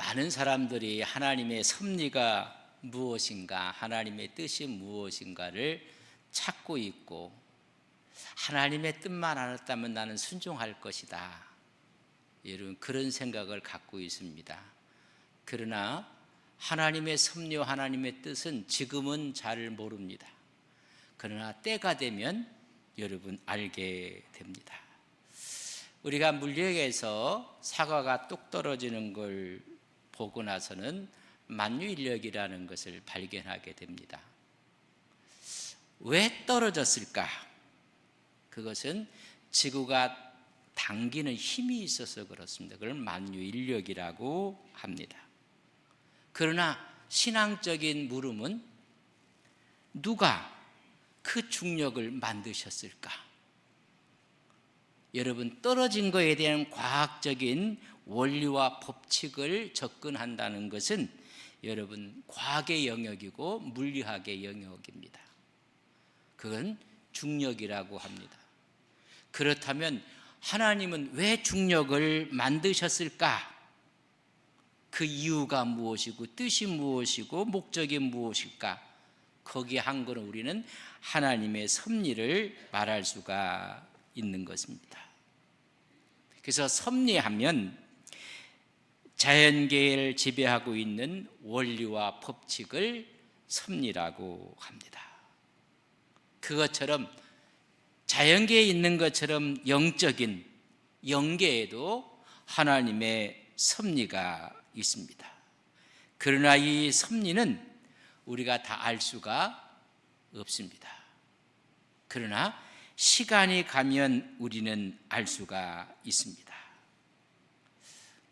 많은 사람들이 하나님의 섭리가 무엇인가, 하나님의 뜻이 무엇인가를 찾고 있고, 하나님의 뜻만 알았다면 나는 순종할 것이다, 이런 그런 생각을 갖고 있습니다. 그러나 하나님의 섭리와 하나님의 뜻은 지금은 잘 모릅니다. 그러나 때가 되면 여러분 알게 됩니다. 우리가 물리학에서 사과가 뚝 떨어지는 걸 보고 나서는 만유인력이라는 것을 발견하게 됩니다. 왜 떨어졌을까? 그것은 지구가 당기는 힘이 있어서 그렇습니다. 그걸 만유인력이라고 합니다. 그러나 신앙적인 물음은 누가 그 중력을 만드셨을까? 여러분, 떨어진 것에 대한 과학적인 원리와 법칙을 접근한다는 것은 여러분 과학의 영역이고 물리학의 영역입니다. 그건 중력이라고 합니다. 그렇다면 하나님은 왜 중력을 만드셨을까? 그 이유가 무엇이고 뜻이 무엇이고 목적이 무엇일까? 거기에 한 거는 우리는 하나님의 섭리를 말할 수가 있는 것입니다. 그래서 섭리하면 자연계를 지배하고 있는 원리와 법칙을 섭리라고 합니다. 그것처럼 자연계에 있는 것처럼 영적인 영계에도 하나님의 섭리가 있습니다. 그러나 이 섭리는 우리가 다 알 수가 없습니다. 그러나 시간이 가면 우리는 알 수가 있습니다.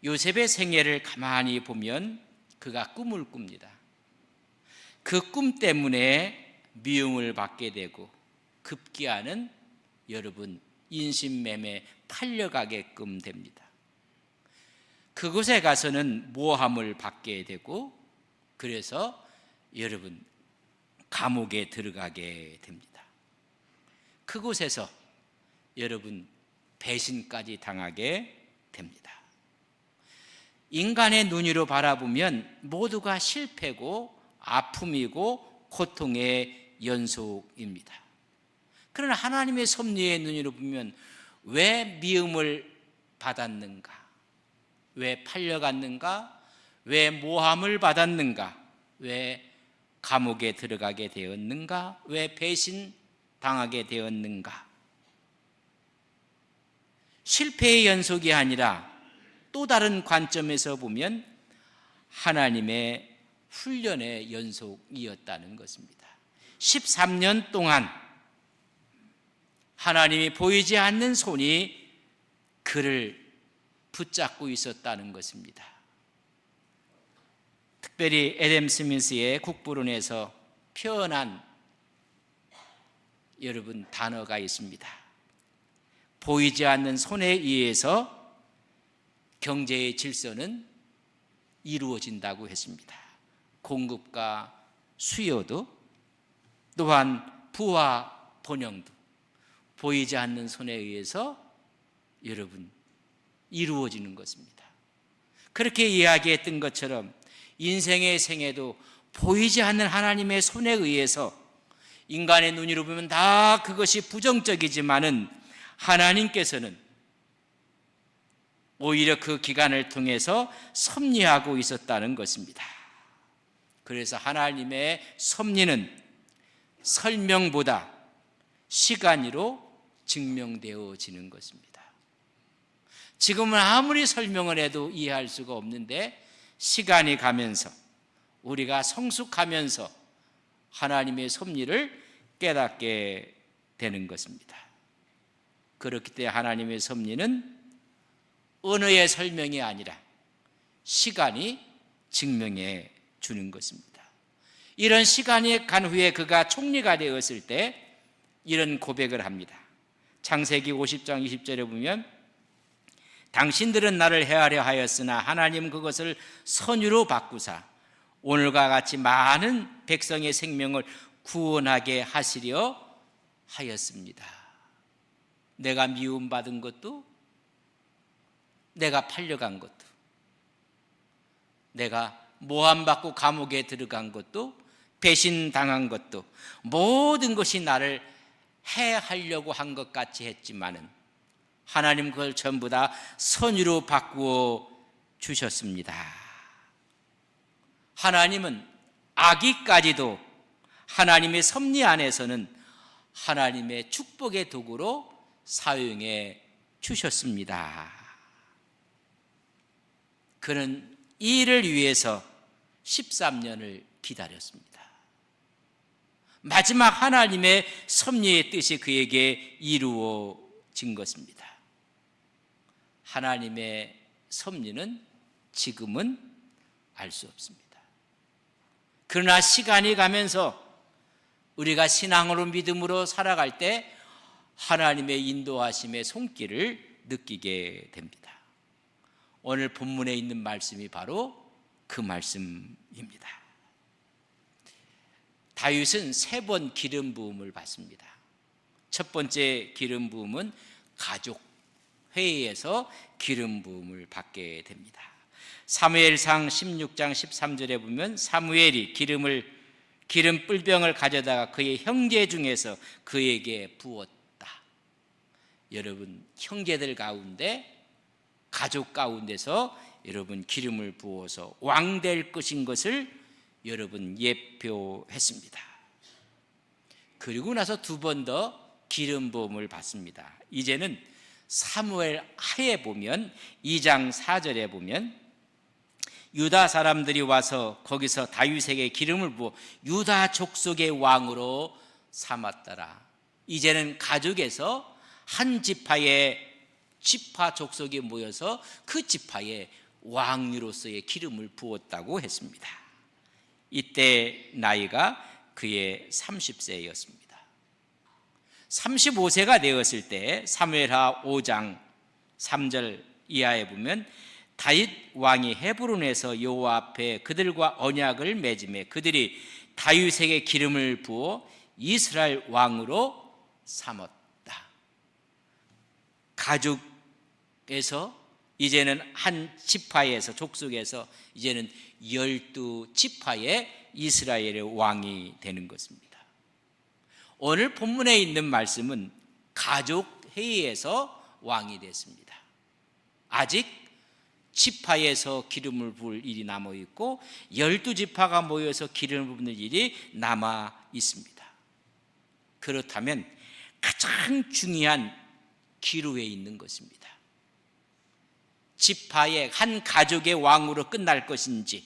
요셉의 생애를 가만히 보면 그가 꿈을 꿉니다. 그 꿈 때문에 미움을 받게 되고 급기야는 여러분 인신매매 팔려가게끔 됩니다. 그곳에 가서는 모함을 받게 되고 그래서 여러분 감옥에 들어가게 됩니다. 그곳에서 여러분 배신까지 당하게 됩니다. 인간의 눈으로 바라보면 모두가 실패고 아픔이고 고통의 연속입니다. 그러나 하나님의 섭리의 눈으로 보면 왜 미움을 받았는가? 왜 팔려갔는가? 왜 모함을 받았는가? 왜 감옥에 들어가게 되었는가? 왜 배신당하게 되었는가? 실패의 연속이 아니라 또 다른 관점에서 보면 하나님의 훈련의 연속이었다는 것입니다. 13년 동안 하나님이 보이지 않는 손이 그를 붙잡고 있었다는 것입니다. 특별히 애덤 스미스의 국부론에서 표현한 여러분 단어가 있습니다. 보이지 않는 손에 의해서 경제의 질서는 이루어진다고 했습니다. 공급과 수요도 또한 부와 번영도 보이지 않는 손에 의해서 여러분 이루어지는 것입니다. 그렇게 이야기했던 것처럼 인생의 생애도 보이지 않는 하나님의 손에 의해서 인간의 눈으로 보면 다 그것이 부정적이지만은 하나님께서는 오히려 그 기간을 통해서 섭리하고 있었다는 것입니다. 그래서 하나님의 섭리는 설명보다 시간으로 증명되어지는 것입니다. 지금은 아무리 설명을 해도 이해할 수가 없는데 시간이 가면서 우리가 성숙하면서 하나님의 섭리를 깨닫게 되는 것입니다. 그렇기 때문에 하나님의 섭리는 언어의 설명이 아니라 시간이 증명해 주는 것입니다. 이런 시간이 간 후에 그가 총리가 되었을 때 이런 고백을 합니다. 창세기 50장 20절에 보면 당신들은 나를 해하려 하였으나 하나님 그것을 선유로 바꾸사 오늘과 같이 많은 백성의 생명을 구원하게 하시려 하였습니다. 내가 미움받은 것도 내가 팔려간 것도 내가 모함받고 감옥에 들어간 것도, 배신당한 것도, 모든 것이 나를 해하려고 한 것 같이 했지만은 하나님 그걸 전부 다 선유로 바꾸어 주셨습니다. 하나님은 악의까지도 하나님의 섭리 안에서는 하나님의 축복의 도구로 사용해 주셨습니다. 그는 이 일을 위해서 13년을 기다렸습니다. 마지막 하나님의 섭리의 뜻이 그에게 이루어진 것입니다. 하나님의 섭리는 지금은 알 수 없습니다. 그러나 시간이 가면서 우리가 신앙으로 믿음으로 살아갈 때 하나님의 인도하심의 손길을 느끼게 됩니다. 오늘 본문에 있는 말씀이 바로 그 말씀입니다. 다윗은 3번 기름 부음을 받습니다. 첫 번째 기름 부음은 가족 회의에서 기름 부음을 받게 됩니다. 사무엘상 16장 13절에 보면 사무엘이 기름 뿔병을 가져다가 그의 형제 중에서 그에게 부었다. 여러분, 형제들 가운데, 가족 가운데서 여러분 기름을 부어서 왕 될 것인 것을 여러분 예표했습니다. 그리고 나서 2번 더 기름 부음을 받습니다. 이제는 사무엘 하에 보면 2장 4절에 보면 유다 사람들이 와서 거기서 다윗에게 기름을 부어 유다 족속의 왕으로 삼았더라. 이제는 가족에서 한 지파의 지파 족속이 모여서 그 지파의 왕으로서의 기름을 부었다고 했습니다. 이때 나이가 그의 30세였습니다. 35세가 되었을 때 사무엘하 5장 3절 이하에 보면 다윗 왕이 헤브론에서 여호와 앞에 그들과 언약을 맺음에 그들이 다윗에게 기름을 부어 이스라엘 왕으로 삼았다. 가족에서 이제는 한 지파에서, 족속에서 이제는 12지파의 이스라엘의 왕이 되는 것입니다. 오늘 본문에 있는 말씀은 가족 회의에서 왕이 됐습니다. 아직 지파에서 기름을 부을 일이 남아 있고 12지파가 모여서 기름을 붓는 일이 남아 있습니다. 그렇다면 가장 중요한 기로에 있는 것입니다. 지파의 한 가족의 왕으로 끝날 것인지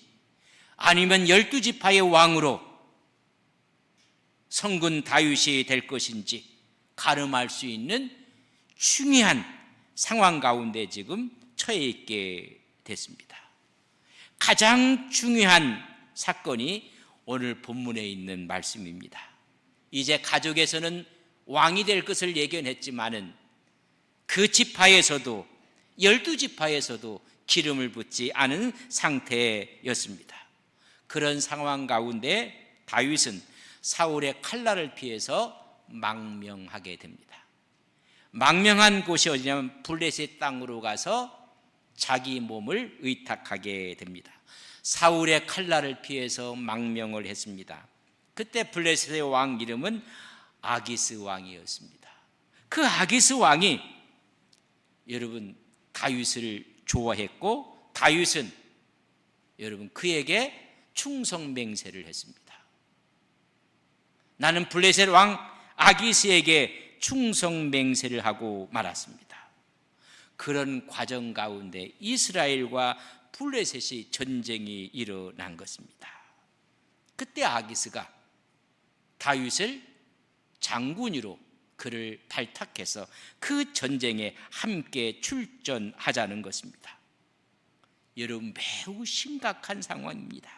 아니면 12지파의 왕으로 성군 다윗이 될 것인지 가름할 수 있는 중요한 상황 가운데 지금 처해 있게 됐습니다. 가장 중요한 사건이 오늘 본문에 있는 말씀입니다. 이제 가족에서는 왕이 될 것을 예견했지만은 그 지파에서도 12지파에서도 기름을 붓지 않은 상태였습니다. 그런 상황 가운데 다윗은 사울의 칼날을 피해서 망명하게 됩니다. 망명한 곳이 어디냐면 블레셋 땅으로 가서 자기 몸을 의탁하게 됩니다. 사울의 칼날을 피해서 망명을 했습니다. 그때 블레셋의 왕 이름은 아기스 왕이었습니다. 그 아기스 왕이 여러분 다윗을 좋아했고 다윗은 여러분 그에게 충성맹세를 했습니다. 나는 블레셋 왕 아기스에게 충성맹세를 하고 말았습니다. 그런 과정 가운데 이스라엘과 블레셋이 전쟁이 일어난 것입니다. 그때 아기스가 다윗을 장군으로 그를 발탁해서 그 전쟁에 함께 출전하자는 것입니다. 여러분 매우 심각한 상황입니다.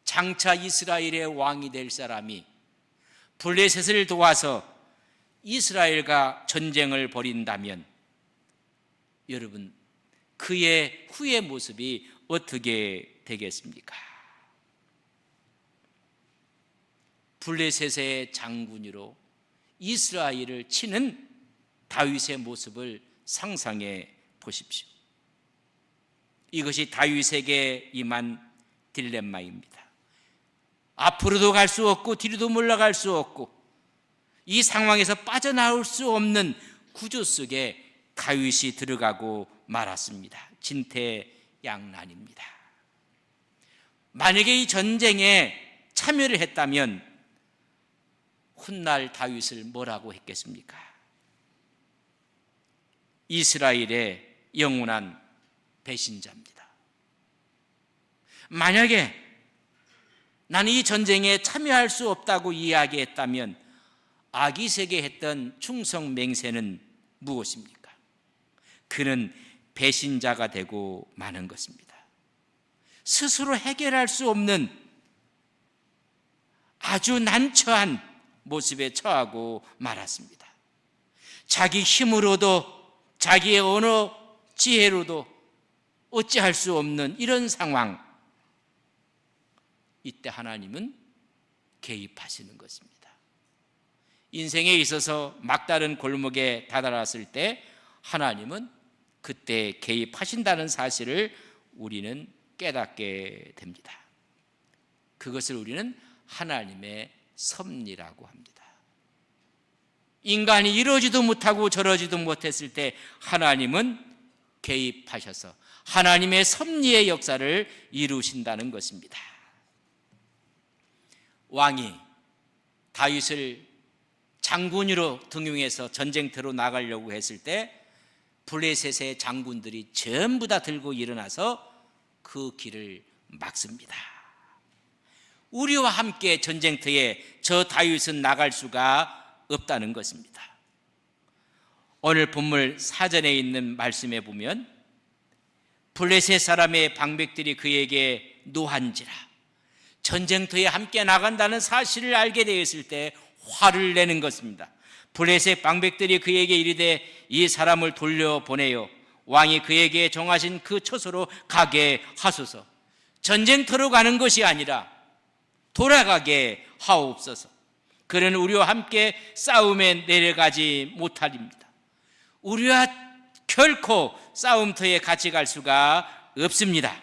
장차 이스라엘의 왕이 될 사람이 블레셋을 도와서 이스라엘과 전쟁을 벌인다면 여러분 그의 후의 모습이 어떻게 되겠습니까? 블레셋의 장군으로 이스라엘을 치는 다윗의 모습을 상상해 보십시오. 이것이 다윗에게 임한 딜레마입니다. 앞으로도 갈 수 없고 뒤로도 물러갈 수 없고 이 상황에서 빠져나올 수 없는 구조 속에 다윗이 들어가고 말았습니다. 진퇴양난입니다. 만약에 이 전쟁에 참여를 했다면 훗날 다윗을 뭐라고 했겠습니까? 이스라엘의 영원한 배신자입니다. 만약에 나는 이 전쟁에 참여할 수 없다고 이야기했다면 아기세게 했던 충성 맹세는 무엇입니까? 그는 배신자가 되고 마는 것입니다. 스스로 해결할 수 없는 아주 난처한 모습에 처하고 말았습니다. 자기 힘으로도 자기의 어느 지혜로도 어찌할 수 없는 이런 상황, 이때 하나님은 개입하시는 것입니다. 인생에 있어서 막다른 골목에 다다랐을 때 하나님은 그때 개입하신다는 사실을 우리는 깨닫게 됩니다. 그것을 우리는 하나님의 섭리라고 합니다. 인간이 이러지도 못하고 저러지도 못했을 때 하나님은 개입하셔서 하나님의 섭리의 역사를 이루신다는 것입니다. 왕이 다윗을 장군으로 등용해서 전쟁터로 나가려고 했을 때 블레셋의 장군들이 전부 다 들고 일어나서 그 길을 막습니다. 우리와 함께 전쟁터에 저 다윗은 나갈 수가 없다는 것입니다. 오늘 본문 사전에 있는 말씀에 보면 블레셋 사람의 방백들이 그에게 노한지라 전쟁터에 함께 나간다는 사실을 알게 되었을 때 화를 내는 것입니다. 블레셋 방백들이 그에게 이르되 이 사람을 돌려보내요. 왕이 그에게 정하신 그 처소로 가게 하소서. 전쟁터로 가는 것이 아니라 돌아가게 하옵소서. 그는 우리와 함께 싸움에 내려가지 못하리입니다. 우리와 결코 싸움터에 같이 갈 수가 없습니다.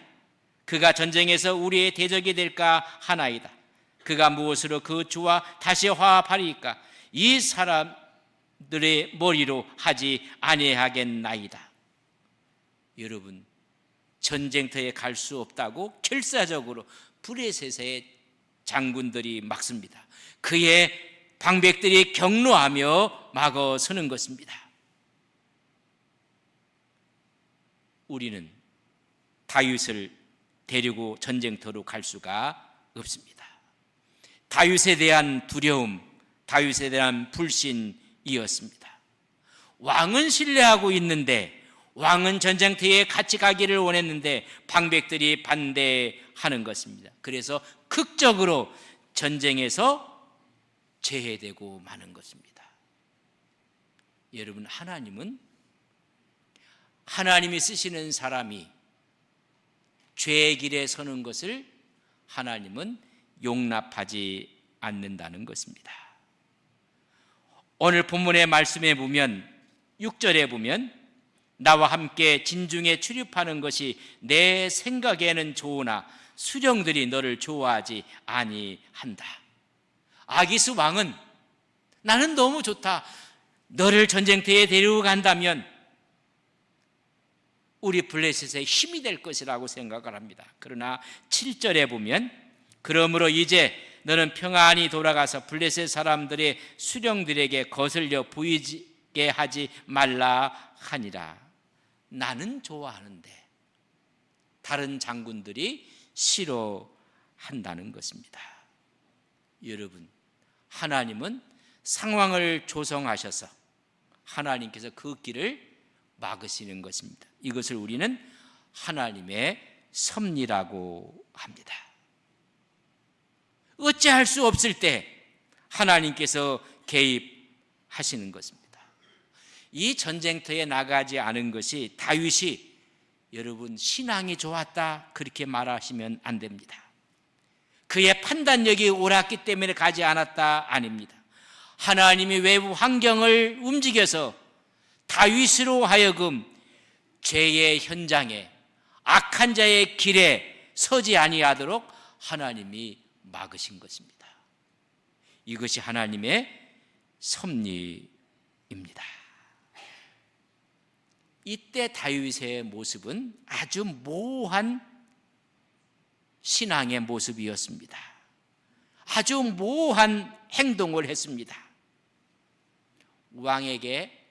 그가 전쟁에서 우리의 대적이 될까 하나이다. 그가 무엇으로 그 주와 다시 화합하리까? 이 사람들의 머리로 하지 아니하겠나이다. 여러분, 전쟁터에 갈 수 없다고 결사적으로 블레셋의 장군들이 막습니다. 그의 방백들이 격노하며 막아서는 것입니다. 우리는 다윗을 데리고 전쟁터로 갈 수가 없습니다. 다윗에 대한 두려움, 다윗에 대한 불신이었습니다. 왕은 신뢰하고 있는데, 왕은 전쟁터에 같이 가기를 원했는데 방백들이 반대하는 것입니다. 그래서 극적으로 전쟁에서 제해되고 마는 것입니다. 여러분, 하나님이 쓰시는 사람이 죄의 길에 서는 것을 하나님은 용납하지 않는다는 것입니다. 오늘 본문의 말씀에 보면 6절에 보면 나와 함께 진중에 출입하는 것이 내 생각에는 좋으나 수령들이 너를 좋아하지 아니한다. 아기스 왕은 나는 너무 좋다. 너를 전쟁터에 데리고 간다면 우리 블레셋의 힘이 될 것이라고 생각을 합니다. 그러나 7절에 보면 그러므로 이제 너는 평안히 돌아가서 블레셋 사람들의 수령들에게 거슬려 보이게 하지 말라 하니라. 나는 좋아하는데 다른 장군들이 싫어한다는 것입니다. 여러분, 하나님은 상황을 조성하셔서 하나님께서 그 길을 막으시는 것입니다. 이것을 우리는 하나님의 섭리라고 합니다. 어찌할 수 없을 때 하나님께서 개입하시는 것입니다. 이 전쟁터에 나가지 않은 것이 다윗이 여러분 신앙이 좋았다 그렇게 말하시면 안 됩니다. 그의 판단력이 옳았기 때문에 가지 않았다 아닙니다. 하나님이 외부 환경을 움직여서 다윗으로 하여금 죄의 현장에 악한 자의 길에 서지 아니하도록 하나님이 막으신 것입니다. 이것이 하나님의 섭리입니다. 이때 다윗의 모습은 아주 모호한 신앙의 모습이었습니다. 아주 모호한 행동을 했습니다. 왕에게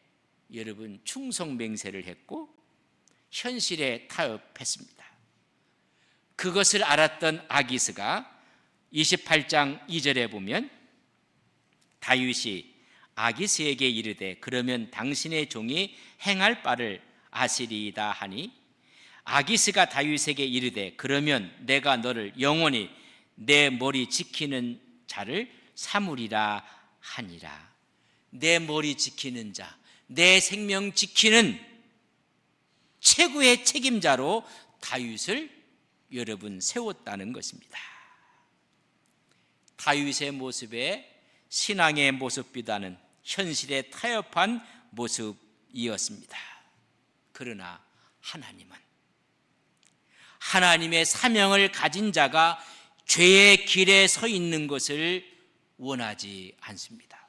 여러분 충성 맹세를 했고 현실에 타협했습니다. 그것을 알았던 아기스가 28장 2절에 보면 다윗이 아기스에게 이르되 그러면 당신의 종이 행할 바를 아시리이다 하니 아기스가 다윗에게 이르되 그러면 내가 너를 영원히 내 머리 지키는 자를 삼으리라 하니라. 내 머리 지키는 자, 내 생명 지키는 최고의 책임자로 다윗을 여러분 세웠다는 것입니다. 다윗의 모습에 신앙의 모습보다는 현실에 타협한 모습이었습니다. 그러나 하나님은 하나님의 사명을 가진 자가 죄의 길에 서 있는 것을 원하지 않습니다.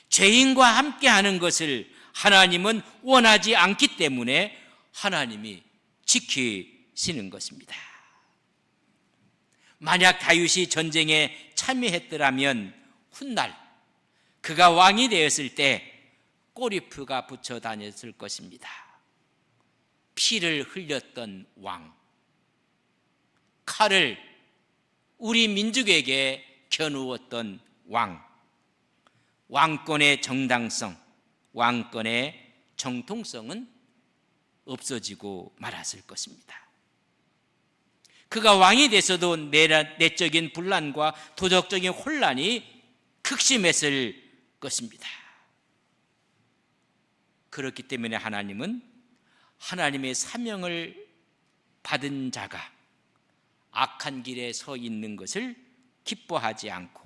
죄인과 함께하는 것을 하나님은 원하지 않기 때문에 하나님이 지키시는 것입니다. 만약 다윗이 전쟁에 참여했더라면 훗날 그가 왕이 되었을 때 꼬리표가 붙여 다녔을 것입니다. 피를 흘렸던 왕, 칼을 우리 민족에게 겨누었던 왕, 왕권의 정당성, 왕권의 정통성은 없어지고 말았을 것입니다. 그가 왕이 돼서도 내적인 분란과 도덕적인 혼란이 극심했을 것입니다. 그렇기 때문에 하나님은 하나님의 사명을 받은 자가 악한 길에 서 있는 것을 기뻐하지 않고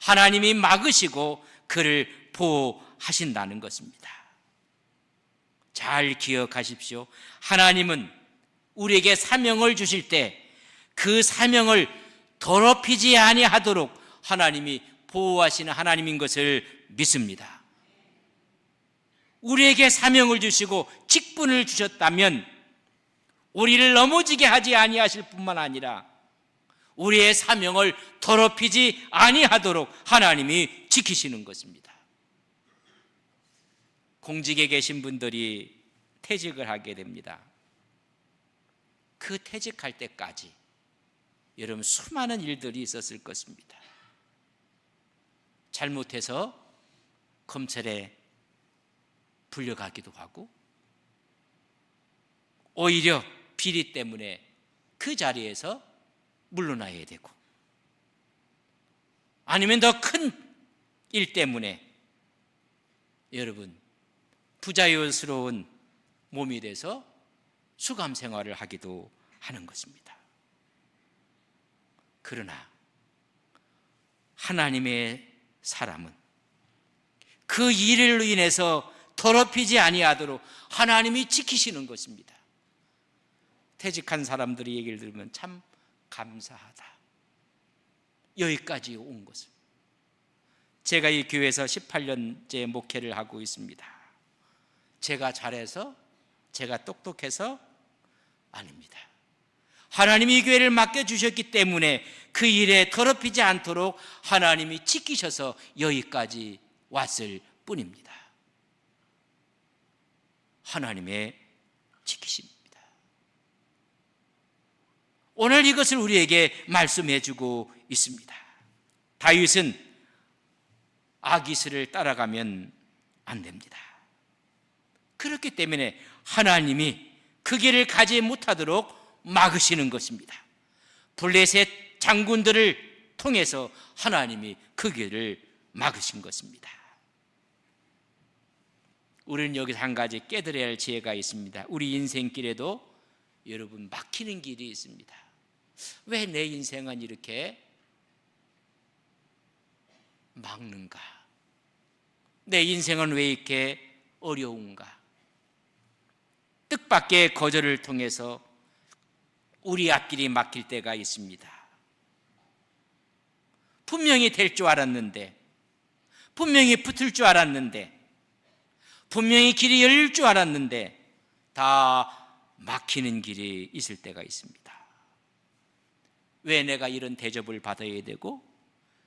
하나님이 막으시고 그를 보호하신다는 것입니다. 잘 기억하십시오. 하나님은 우리에게 사명을 주실 때 그 사명을 더럽히지 아니하도록 하나님이 보호하시는 하나님인 것을 믿습니다. 우리에게 사명을 주시고 직분을 주셨다면 우리를 넘어지게 하지 아니하실 뿐만 아니라 우리의 사명을 더럽히지 아니하도록 하나님이 지키시는 것입니다. 공직에 계신 분들이 퇴직을 하게 됩니다. 그 퇴직할 때까지 여러분 수많은 일들이 있었을 것입니다. 잘못해서 검찰에 불려가기도 하고 오히려 비리 때문에 그 자리에서 물러나야 되고 아니면 더 큰 일 때문에 여러분 부자연스러운 몸이 돼서 수감 생활을 하기도 하는 것입니다. 그러나 하나님의 사람은 그 일을 인해서 더럽히지 아니하도록 하나님이 지키시는 것입니다. 퇴직한 사람들의 얘기를 들으면 참 감사하다. 여기까지 온 것을. 제가 이 교회에서 18년째 목회를 하고 있습니다. 제가 잘해서, 제가 똑똑해서 아닙니다. 하나님이 이 교회를 맡겨주셨기 때문에 그 일에 더럽히지 않도록 하나님이 지키셔서 여기까지 왔을 뿐입니다. 하나님의 지키심입니다. 오늘 이것을 우리에게 말씀해 주고 있습니다. 다윗은 아기스를 따라가면 안 됩니다. 그렇기 때문에 하나님이 그 길을 가지 못하도록 막으시는 것입니다. 블레셋 장군들을 통해서 하나님이 그 길을 막으신 것입니다. 우리는 여기서 한 가지 깨달아야 할 지혜가 있습니다. 우리 인생길에도 여러분 막히는 길이 있습니다. 왜 내 인생은 이렇게 막는가? 내 인생은 왜 이렇게 어려운가? 뜻밖의 거절을 통해서 우리 앞길이 막힐 때가 있습니다. 분명히 될 줄 알았는데, 분명히 붙을 줄 알았는데, 분명히 길이 열릴 줄 알았는데 다 막히는 길이 있을 때가 있습니다. 왜 내가 이런 대접을 받아야 되고,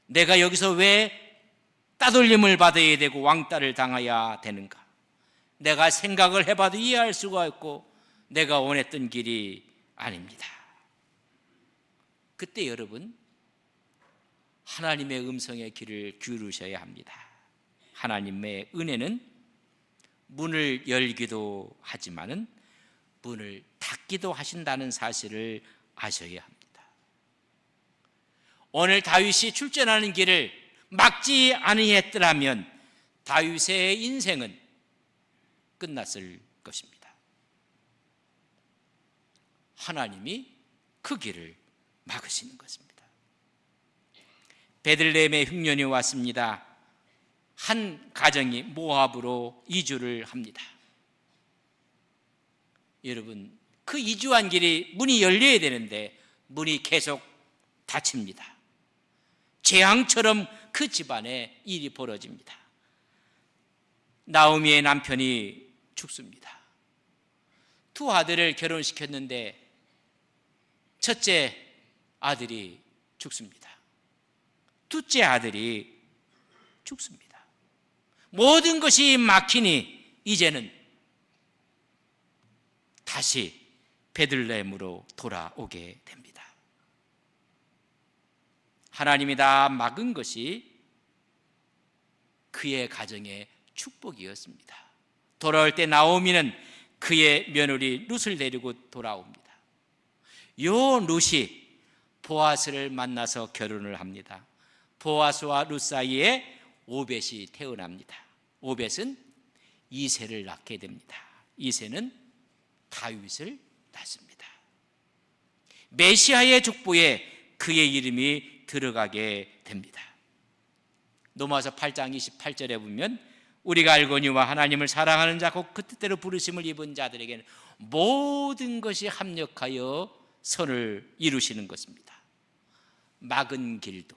내가 여기서 왜 따돌림을 받아야 되고 왕따를 당해야 되는가? 내가 생각을 해봐도 이해할 수가 없고 내가 원했던 길이 아닙니다. 그때 여러분, 하나님의 음성의 귀를 기울이셔야 합니다. 하나님의 은혜는 문을 열기도 하지만은 문을 닫기도 하신다는 사실을 아셔야 합니다. 오늘 다윗이 출전하는 길을 막지 아니했더라면 다윗의 인생은 끝났을 것입니다. 하나님이 그 길을 막으시는 것입니다. 베들레헴에 흉년이 왔습니다. 한 가정이 모압으로 이주를 합니다. 여러분, 그 이주한 길이 문이 열려야 되는데 문이 계속 닫힙니다. 재앙처럼 그 집안에 일이 벌어집니다. 나오미의 남편이 죽습니다. 두 아들을 결혼시켰는데 첫째 아들이 죽습니다. 둘째 아들이 죽습니다. 모든 것이 막히니 이제는 다시 베들레헴으로 돌아오게 됩니다. 하나님이 다 막은 것이 그의 가정의 축복이었습니다. 돌아올 때 나오미는 그의 며느리 룻을 데리고 돌아옵니다. 요 룻이 보아스를 만나서 결혼을 합니다. 보아스와 룻 사이에 오벳이 태어납니다. 오벳은 이새를 낳게 됩니다. 이새는 다윗을 낳습니다. 메시아의 족보에 그의 이름이 들어가게 됩니다. 로마서 8장 28절에 보면 우리가 알거니와 하나님을 사랑하는 자 곧 그 뜻대로 부르심을 입은 자들에게는 모든 것이 합력하여 선을 이루시는 것입니다. 막은 길도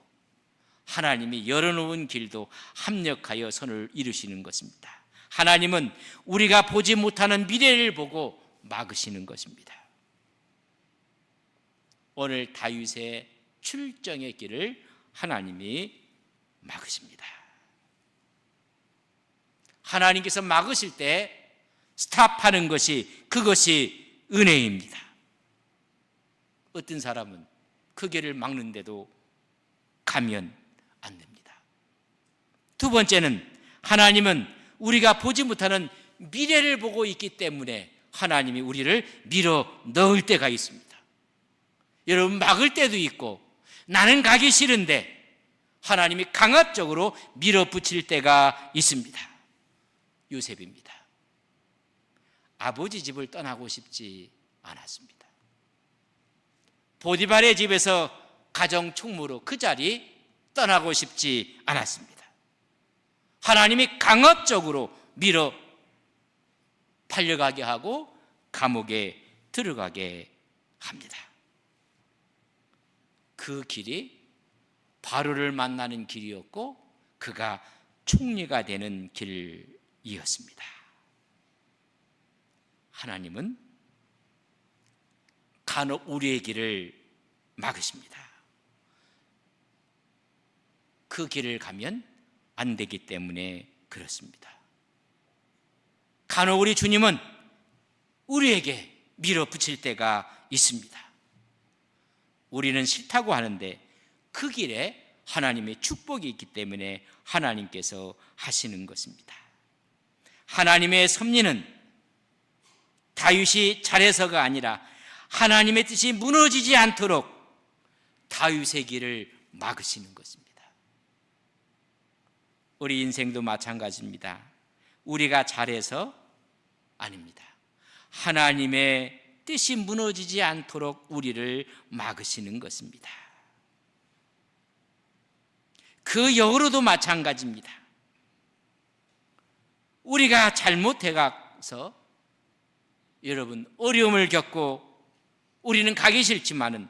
하나님이 열어놓은 길도 합력하여 선을 이루시는 것입니다. 하나님은 우리가 보지 못하는 미래를 보고 막으시는 것입니다. 오늘 다윗의 출정의 길을 하나님이 막으십니다. 하나님께서 막으실 때 스탑하는 것이 그것이 은혜입니다. 어떤 사람은 그 길을 막는데도 가면 안 됩니다. 두 번째는 하나님은 우리가 보지 못하는 미래를 보고 있기 때문에 하나님이 우리를 밀어 넣을 때가 있습니다. 여러분, 막을 때도 있고 나는 가기 싫은데 하나님이 강압적으로 밀어붙일 때가 있습니다. 요셉입니다. 아버지 집을 떠나고 싶지 않았습니다. 보디발의 집에서 가정 총무로 그 자리 떠나고 싶지 않았습니다. 하나님이 강압적으로 밀어 팔려가게 하고 감옥에 들어가게 합니다. 그 길이 바로를 만나는 길이었고 그가 총리가 되는 길이었습니다. 하나님은 간혹 우리의 길을 막으십니다. 그 길을 가면 안 되기 때문에 그렇습니다. 간혹 우리 주님은 우리에게 밀어붙일 때가 있습니다. 우리는 싫다고 하는데 그 길에 하나님의 축복이 있기 때문에 하나님께서 하시는 것입니다. 하나님의 섭리는 다윗이 잘해서가 아니라 하나님의 뜻이 무너지지 않도록 다윗의 길을 막으시는 것입니다. 우리 인생도 마찬가지입니다. 우리가 잘해서 아닙니다. 하나님의 뜻이 무너지지 않도록 우리를 막으시는 것입니다. 그 역으로도 마찬가지입니다. 우리가 잘못해가서 여러분, 어려움을 겪고 우리는 가기 싫지만은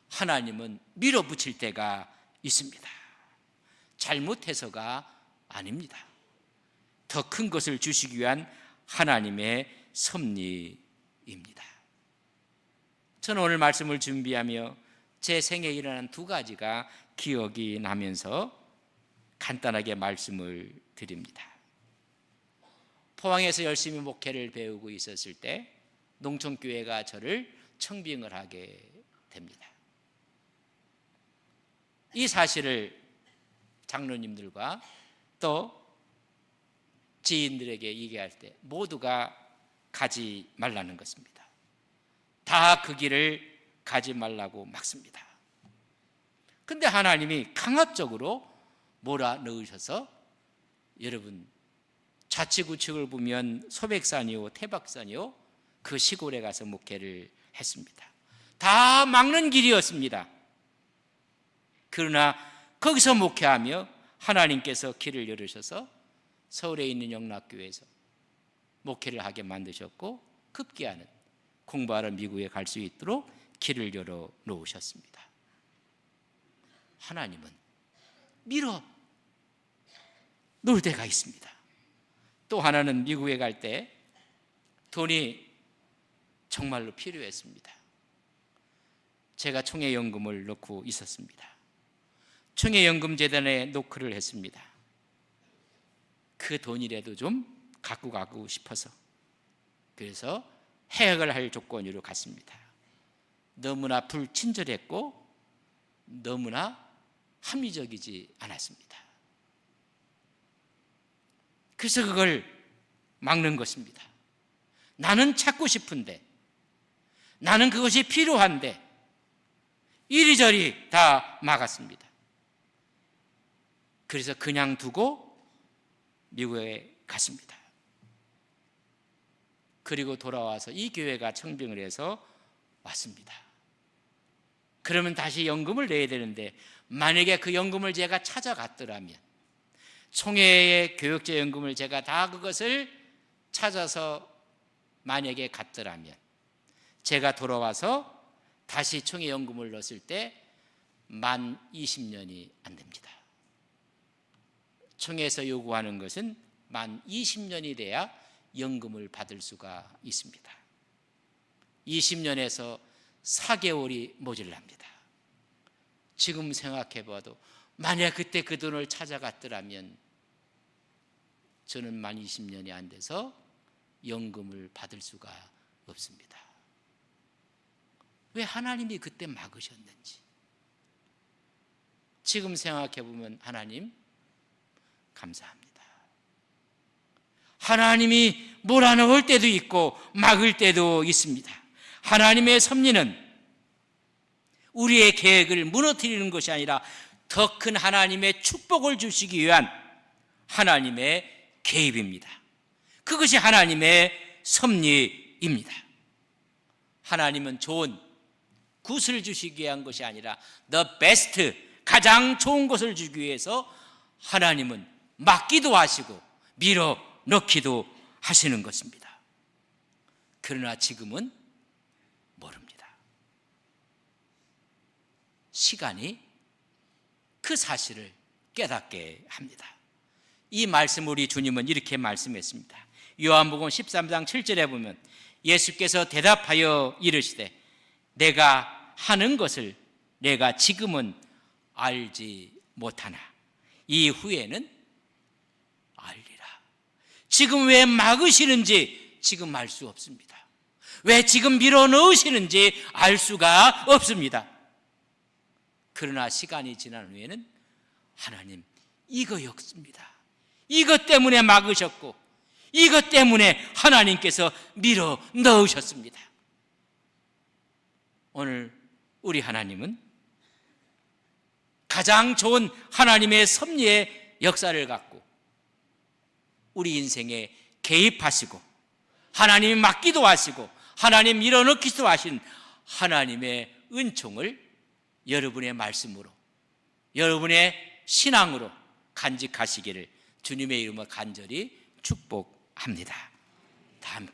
하나님은 밀어붙일 때가 있습니다. 잘못해서가 아닙니다. 더 큰 것을 주시기 위한 하나님의 섭리입니다. 저는 오늘 말씀을 준비하며 제 생애에 일어난 두 가지가 기억이 나면서 간단하게 말씀을 드립니다. 포항에서 열심히 목회를 배우고 있었을 때 농촌교회가 저를 청빙을 하게 됩니다. 이 사실을 장로님들과 또 지인들에게 얘기할 때 모두가 가지 말라는 것입니다. 다 그 길을 가지 말라고 막습니다. 근데 하나님이 강압적으로 몰아넣으셔서 여러분, 좌측우측을 보면 소백산이요 태박산이요 그 시골에 가서 목회를 했습니다. 다 막는 길이었습니다. 그러나 거기서 목회하며 하나님께서 길을 열으셔서 서울에 있는 영락교회에서 목회를 하게 만드셨고 급기야는 공부하러 미국에 갈 수 있도록 길을 열어 놓으셨습니다. 하나님은 밀어 놓을 때가 있습니다. 또 하나는 미국에 갈 때 돈이 정말로 필요했습니다. 제가 총회연금을 넣고 있었습니다. 총회연금재단에 노크를 했습니다. 그 돈이라도 좀 갖고 가고 싶어서. 그래서 해약을 할 조건으로 갔습니다. 너무나 불친절했고 너무나 합리적이지 않았습니다. 그래서 그걸 막는 것입니다. 나는 찾고 싶은데, 나는 그것이 필요한데 이리저리 다 막았습니다. 그래서 그냥 두고 미국에 갔습니다. 그리고 돌아와서 이 교회가 청빙을 해서 왔습니다. 그러면 다시 연금을 내야 되는데 만약에 그 연금을 제가 찾아갔더라면, 총회의 교육자 연금을 제가 다 그것을 찾아서 만약에 갔더라면 제가 돌아와서 다시 총회 연금을 넣었을 때 만 20년이 안 됩니다. 총회에서 요구하는 것은 만 20년이 돼야 연금을 받을 수가 있습니다. 20년에서 4개월이 모자랍니다. 지금 생각해 봐도 만약 그때 그 돈을 찾아갔더라면 저는 만 20년이 안 돼서 연금을 받을 수가 없습니다. 왜 하나님이 그때 막으셨는지 지금 생각해 보면 하나님 감사합니다. 하나님이 몰아넣을 때도 있고 막을 때도 있습니다. 하나님의 섭리는 우리의 계획을 무너뜨리는 것이 아니라 더 큰 하나님의 축복을 주시기 위한 하나님의 개입입니다. 그것이 하나님의 섭리입니다. 하나님은 좋은 굿을 주시기 위한 것이 아니라 the best, 가장 좋은 것을 주기 위해서 하나님은 막기도 하시고 밀어 넣기도 하시는 것입니다. 그러나 지금은 모릅니다. 시간이 그 사실을 깨닫게 합니다. 이 말씀 우리 주님은 이렇게 말씀했습니다. 요한복음 13장 7절에 보면 예수께서 대답하여 이르시되 내가 하는 것을 내가 지금은 알지 못하나 이후에는 알리라. 지금 왜 막으시는지 지금 알 수 없습니다. 왜 지금 밀어넣으시는지 알 수가 없습니다. 그러나 시간이 지난 후에는 하나님 이거였습니다. 이것 때문에 막으셨고 이것 때문에 하나님께서 밀어넣으셨습니다. 오늘 우리 하나님은 가장 좋은 하나님의 섭리의 역사를 갖고 우리 인생에 개입하시고 하나님이 막기도 하시고 하나님 밀어넣기도 하신 하나님의 은총을 여러분의 말씀으로 여러분의 신앙으로 간직하시기를 주님의 이름으로 간절히 축복합니다. 다 함께